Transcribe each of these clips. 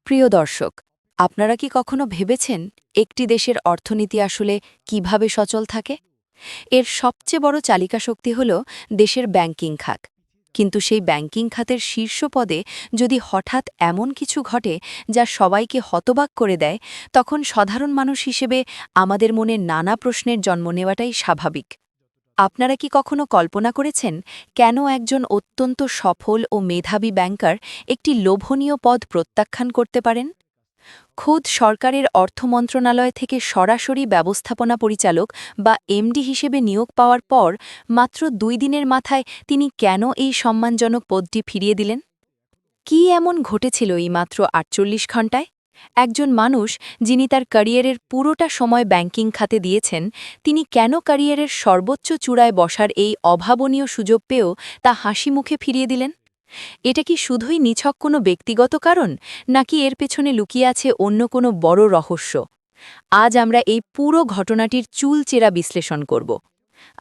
প্রিয় দর্শক, আপনারা কি কখনো ভেবেছেন একটি দেশের অর্থনীতি আসলে কিভাবে সচল থাকে? এর সবচেয়ে বড় চালিকা শক্তি হল দেশের ব্যাংকিং খাত। কিন্তু সেই ব্যাংকিং খাতের শীর্ষ পদে যদি হঠাৎ এমন কিছু ঘটে যা সবাইকে হতবাক করে দেয়, তখন সাধারণ মানুষ হিসেবে আমাদের মনে নানা প্রশ্নের জন্ম নেওয়াটাই স্বাভাবিক। আপনারা কি কখনো কল্পনা করেছেন কেন একজন অত্যন্ত সফল ও মেধাবী ব্যাংকার একটি লোভনীয় পদ প্রত্যাখ্যান করতে পারেন? খোদ সরকারের অর্থ মন্ত্রণালয় থেকে সরাসরি ব্যবস্থাপনা পরিচালক বা এমডি হিসেবে নিয়োগ পাওয়ার পর মাত্র ২ দিনের মাথায় তিনি কেন এই সম্মানজনক পদটি ফিরিয়ে দিলেন? কি এমন ঘটেছিল এই মাত্র ৪৮ ঘণ্টায়? একজন মানুষ যিনি তার ক্যারিয়ারের পুরোটা সময় ব্যাংকিং খাতে দিয়েছেন, তিনি কেন ক্যারিয়ারের সর্বোচ্চ চূড়ায় বসার এই অভাবনীয় সুযোগ পেয়েও তা হাসি মুখে ফিরিয়ে দিলেন? এটা কি শুধুই নিছক কোনো ব্যক্তিগত কারণ, নাকি এর পেছনে লুকিয়ে আছে অন্য কোনো বড় রহস্য? আজ আমরা এই পুরো ঘটনাটির চুলচেরা বিশ্লেষণ করব।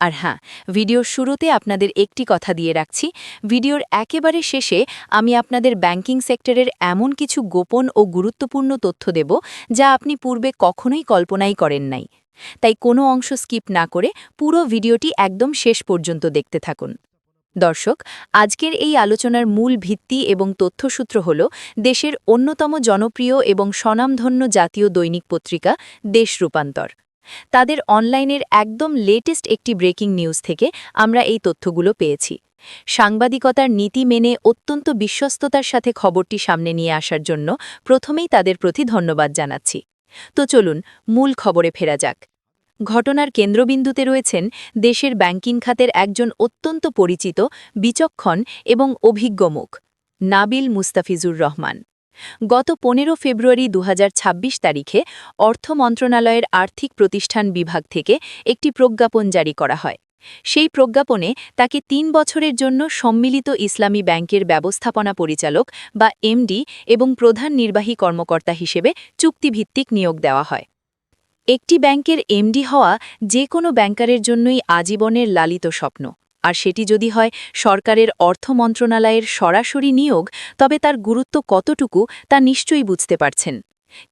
আর হ্যাঁ, ভিডিওর শুরুতে আপনাদের একটি কথা দিয়ে রাখছি, ভিডিওর একেবারে শেষে আমি আপনাদের ব্যাংকিং সেক্টরের এমন কিছু গোপন ও গুরুত্বপূর্ণ তথ্য দেব যা আপনি পূর্বে কখনোই কল্পনাই করেন নাই। তাই কোনো অংশ স্কিপ না করে পুরো ভিডিওটি একদম শেষ পর্যন্ত দেখতে থাকুন। দর্শক, আজকের এই আলোচনার মূল ভিত্তি এবং তথ্যসূত্র হল দেশের অন্যতম জনপ্রিয় এবং স্বনামধন্য জাতীয় দৈনিক পত্রিকা দেশ রূপান্তর। তাদের অনলাইনের একদম লেটেস্ট একটি ব্রেকিং নিউজ থেকে আমরা এই তথ্যগুলো পেয়েছি। সাংবাদিকতার নীতি মেনে অত্যন্ত বিশ্বস্ততার সাথে খবরটি সামনে নিয়ে আসার জন্য প্রথমেই তাদের প্রতি ধন্যবাদ জানাচ্ছি। তো চলুন মূল খবরে ফেরা যাক। ঘটনার কেন্দ্রবিন্দুতে রয়েছেন দেশের ব্যাংকিং খাতের একজন অত্যন্ত পরিচিত, বিচক্ষণ এবং অভিজ্ঞ মুখ, নাবিল মুস্তাফিজুর রহমান। গত ১৫ ফেব্রুয়ারি ২০২৬ তারিখে অর্থ মন্ত্রণালয়ের আর্থিক প্রতিষ্ঠান বিভাগ থেকে একটি প্রজ্ঞাপন জারি করা হয়। সেই প্রজ্ঞাপনে তাকে ৩ বছরের জন্য সম্মিলিত ইসলামী ব্যাংকের ব্যবস্থাপনা পরিচালক বা এমডি এবং প্রধান নির্বাহী কর্মকর্তা হিসেবে চুক্তিভিত্তিক নিয়োগ দেওয়া হয়। একটি ব্যাংকের এমডি হওয়া যে কোনো ব্যাংকারের জন্যই আজীবনের লালিত স্বপ্ন, আর সেটি যদি হয় সরকারের অর্থ মন্ত্রণালয়ের সরাসরি নিয়োগ, তবে তার গুরুত্ব কতটুকু তা নিশ্চয়ই বুঝতে পারছেন।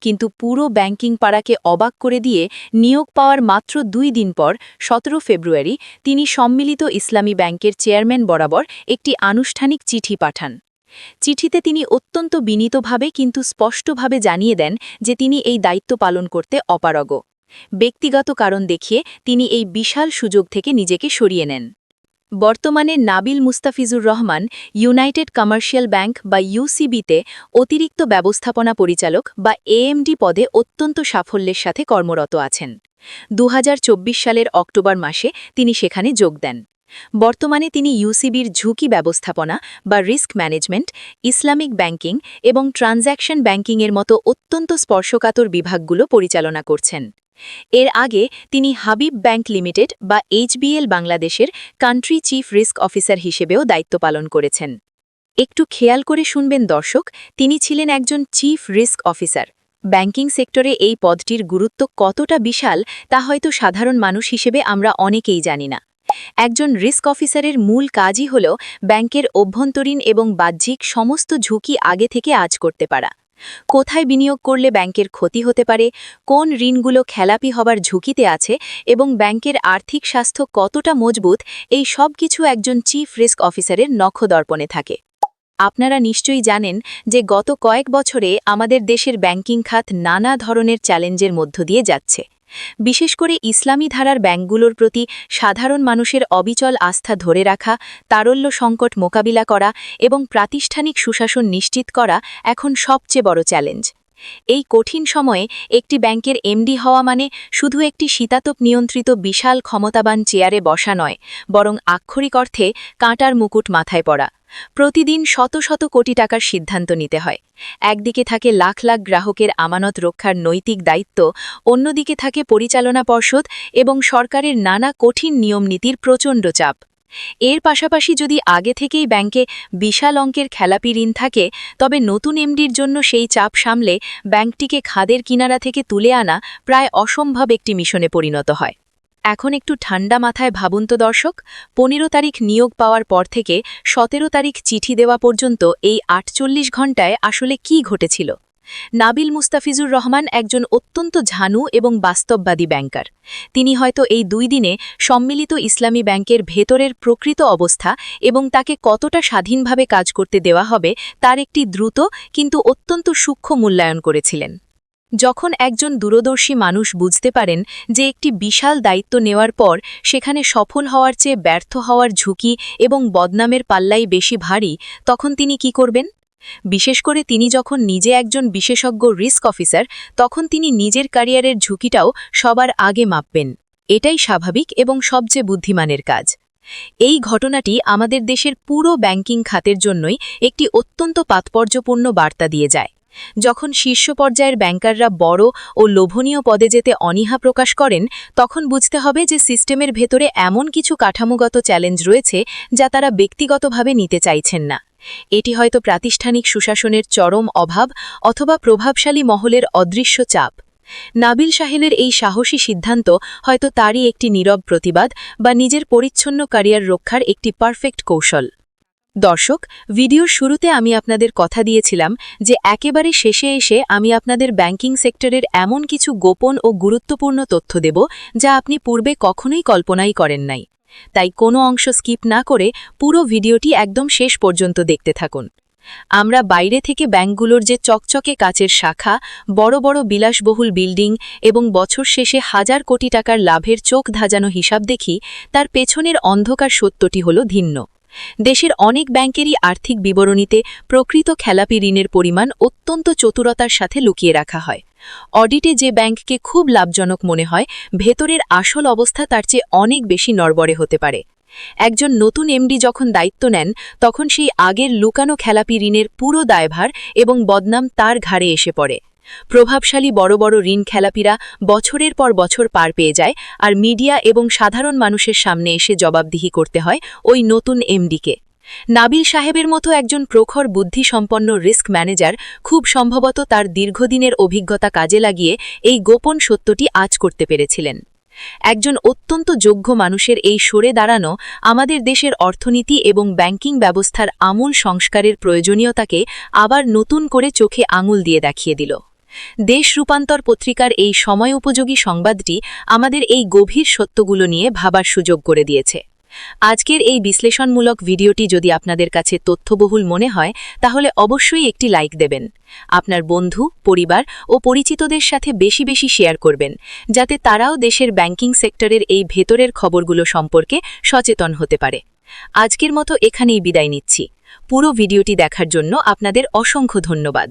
কিন্তু পুরো ব্যাংকিং পাড়াকে অবাক করে দিয়ে নিয়োগ পাওয়ার মাত্র ২ দিন পর ১৭ ফেব্রুয়ারি তিনি সম্মিলিত ইসলামী ব্যাংকের চেয়ারম্যান বরাবর একটি আনুষ্ঠানিক চিঠি পাঠান। চিঠিতে তিনি অত্যন্ত বিনীতভাবে কিন্তু স্পষ্টভাবে জানিয়ে দেন যে তিনি এই দায়িত্ব পালন করতে অপারগ। ব্যক্তিগত কারণ দেখিয়ে তিনি এই বিশাল সুযোগ থেকে নিজেকে সরিয়ে নেন। বর্তমানে Nabil Mustafizur Rahman United commercial bank বা ইউসিবিতে অতিরিক্ত ব্যবস্থাপনা পরিচালক বা এএমডি পদে অত্যন্ত সাফল্যের সাথে কর্মরত আছেন। ২০২৪ সালের অক্টোবর মাসে তিনি সেখানে যোগ দেন। বর্তমানে তিনি ইউসিবির ঝুঁকি ব্যবস্থাপনা বা রিস্ক ম্যানেজমেন্ট, ইসলামিক ব্যাংকিং এবং ট্রানজ্যাকশন ব্যাংকিংয়ের মতো অত্যন্ত স্পর্শকাতর বিভাগগুলো পরিচালনা করছেন। এর আগে তিনি হাবিব ব্যাংক লিমিটেড বা এইচবিএল বাংলাদেশের কান্ট্রি চিফ রিস্ক অফিসার হিসেবেও দায়িত্ব পালন করেছেন। একটু খেয়াল করে শুনবেন দর্শক, তিনি ছিলেন একজন চিফ রিস্ক অফিসার। ব্যাংকিং সেক্টরে এই পদটির গুরুত্ব কতটা বিশাল তা হয়তো সাধারণ মানুষ হিসেবে আমরা অনেকেই জানি না। একজন রিস্ক অফিসারের মূল কাজই হল ব্যাংকের অভ্যন্তরীণ এবং বাহ্যিক সমস্ত ঝুঁকি আগে থেকে আঁচ করতে পারা। কোথায় বিনিয়োগ করলে ব্যাংকের ক্ষতি হতে পারে, কোন ঋণগুলো খেলাপি হবার ঝুঁকিতে আছে এবং ব্যাংকের আর্থিক স্বাস্থ্য কতটা মজবুত, এই সব কিছু একজন চিফ রিস্ক অফিসারের নখদর্পণে থাকে। আপনারা নিশ্চয়ই জানেন যে গত কয়েক বছরে আমাদের দেশের ব্যাংকিং খাত নানা ধরনের চ্যালেঞ্জের মধ্য দিয়ে যাচ্ছে। বিশেষ করে ইসলামী ধারার ব্যাংকগুলোর প্রতি সাধারণ মানুষের অবিচল আস্থা ধরে রাখা, তারল্য সংকট মোকাবিলা করা এবং প্রাতিষ্ঠানিক সুশাসন নিশ্চিত করা এখন সবচেয়ে বড় চ্যালেঞ্জ। এই কঠিন সময়ে একটি ব্যাংকের এমডি হওয়া মানে শুধু একটি শীতাতপ নিয়ন্ত্রিত বিশাল ক্ষমতাবান চেয়ারে বসা নয়, বরং আক্ষরিক অর্থে কাঁটার মুকুট মাথায় পড়া। প্রতিদিন শত শত কোটি টাকার সিদ্ধান্ত নিতে হয়। একদিকে থাকে লাখ লাখ গ্রাহকের আমানত রক্ষার নৈতিক দায়িত্ব, অন্যদিকে থাকে পরিচালনা পর্ষদ এবং সরকারের নানা কঠিন নিয়মনীতির প্রচণ্ড চাপ। এর পাশাপাশি যদি আগে থেকেই ব্যাংকে বিশাল অঙ্কের খেলাপি ঋণ থাকে, তবে নতুন এমডির জন্য সেই চাপ সামলে ব্যাংকটিকে খাদের কিনারা থেকে তুলে আনা প্রায় অসম্ভব একটি মিশনে পরিণত হয়। এখন একটু ঠান্ডা মাথায় ভাবুন তো দর্শক, ১৫ তারিখ নিয়োগ পাওয়ার পর থেকে ১৭ তারিখ চিঠি দেওয়া পর্যন্ত এই ৪৮ ঘণ্টায় আসলে কি ঘটেছিল? নাবিল মুস্তাফিজুর রহমান একজন অত্যন্ত ঝানু এবং বাস্তববাদী ব্যাংকার। তিনি হয়তো এই 2 দিনে সম্মিলিত ইসলামী ব্যাংকের ভেতরের প্রকৃত অবস্থা এবং তাকে কতটা স্বাধীনভাবে কাজ করতে দেওয়া হবে তার একটি দ্রুত কিন্তু অত্যন্ত সূক্ষ্ম মূল্যায়ন করেছিলেন। যখন একজন দূরদর্শী মানুষ বুঝতে পারেন যে একটি বিশাল দায়িত্ব নেওয়ার পর সেখানে সফল হওয়ার চেয়ে ব্যর্থ হওয়ার ঝুঁকি এবং বদনামের পাল্লাই বেশি ভারী, তখন তিনি কি করবেন? বিশেষ করে তিনি যখন নিজে একজন বিশেষজ্ঞ রিস্ক অফিসার, তখন তিনি নিজের ক্যারিয়ারের ঝুঁকিটাও সবার আগে মাপবেন। এটাই স্বাভাবিক এবং সবচেয়ে বুদ্ধিমানের কাজ। এই ঘটনাটি আমাদের দেশের পুরো ব্যাংকিং খাতের জন্যই একটি অত্যন্ত তাৎপর্যপূর্ণ বার্তা দিয়ে যায়। যখন শীর্ষ পর্যায়ের ব্যাংকাররা বড় ও লোভনীয় পদে যেতে অনীহা প্রকাশ করেন, তখন বুঝতে হবে যে সিস্টেমের ভেতরে এমন কিছু কাঠামোগত চ্যালেঞ্জ রয়েছে যা তারা ব্যক্তিগতভাবে নিতে চাইছেন না। এটি হয়তো প্রাতিষ্ঠানিক সুশাসনের চরম অভাব অথবা প্রভাবশালী মহলের অদৃশ্য চাপ। নাবিল সাহেলের এই সাহসী সিদ্ধান্ত হয়তো তারই একটি নীরব প্রতিবাদ বা নিজের পরিচ্ছন্ন ক্যারিয়ার রক্ষার একটি পারফেক্ট কৌশল। দর্শক, ভিডিওর শুরুতে আমি আপনাদের কথা দিয়েছিলাম যে একেবারে শেষে এসে আমি আপনাদের ব্যাংকিং সেক্টরের এমন কিছু গোপন ও গুরুত্বপূর্ণ তথ্য দেব যা আপনি পূর্বে কখনোই কল্পনাই করেন নাই। তাই কোনো অংশ স্কিপ না করে পুরো ভিডিওটি একদম শেষ পর্যন্ত দেখতে থাকুন। আমরা বাইরে থেকে ব্যাংকগুলোর যে চকচকে কাচের শাখা, বড় বড় বিলাসবহুল বিল্ডিং এবং বছর শেষে হাজার কোটি টাকার লাভের চোখ ধাঁধানো হিসাব দেখি, তার পেছনের অন্ধকার সত্যটি হল ভিন্ন। দেশের অনেক ব্যাংকেরই আর্থিক বিবরণীতে প্রকৃত খেলাপি ঋণের পরিমাণ অত্যন্ত চতুরতার সাথে লুকিয়ে রাখা হয়। অডিটে যে ব্যাংককে খুব লাভজনক মনে হয়, ভেতরের আসল অবস্থা তার চেয়ে অনেক বেশি নড়বড়ে হতে পারে। একজন নতুন এমডি যখন দায়িত্ব নেন, তখন সেই আগের লুকানো খেলাপি ঋণের পুরো দায়ভার এবং বদনাম তার ঘাড়ে এসে পড়ে। প্রভাবশালী বড় বড় ঋণ খেলাপিরা বছরের পর বছর পার পেয়ে যায়, আর মিডিয়া এবং সাধারণ মানুষের সামনে এসে জবাবদিহি করতে হয় ওই নতুন এমডিকে। নাবিল সাহেবের মতো একজন প্রখর বুদ্ধিসম্পন্ন রিস্ক ম্যানেজার খুব সম্ভবত তার দীর্ঘদিনের অভিজ্ঞতা কাজে লাগিয়ে এই গোপন সত্যটি আঁচ করতে পেরেছিলেন। একজন অত্যন্ত যোগ্য মানুষের এই সরে দাঁড়ানো আমাদের দেশের অর্থনীতি এবং ব্যাংকিং ব্যবস্থার আমূল সংস্কারের প্রয়োজনীয়তাকে আবার নতুন করে চোখে আঙুল দিয়ে দেখিয়ে দিল। দেশ রূপান্তর পত্রিকার এই সময় উপযোগী সংবাদটি আমাদের এই গভীর সত্যগুলো নিয়ে ভাবার সুযোগ করে দিয়েছে। আজকের এই বিশ্লেষণমূলক ভিডিওটি যদি আপনাদের কাছে তথ্যবহুল মনে হয়, তাহলে অবশ্যই একটি লাইক দেবেন। আপনার বন্ধু, পরিবার ও পরিচিতদের সাথে বেশি বেশি শেয়ার করবেন, যাতে তারাও দেশের ব্যাংকিং সেক্টরের এই ভেতরের খবরগুলো সম্পর্কে সচেতন হতে পারে। আজকের মতো এখানেই বিদায় নিচ্ছি। পুরো ভিডিওটি দেখার জন্য আপনাদের অসংখ্য ধন্যবাদ।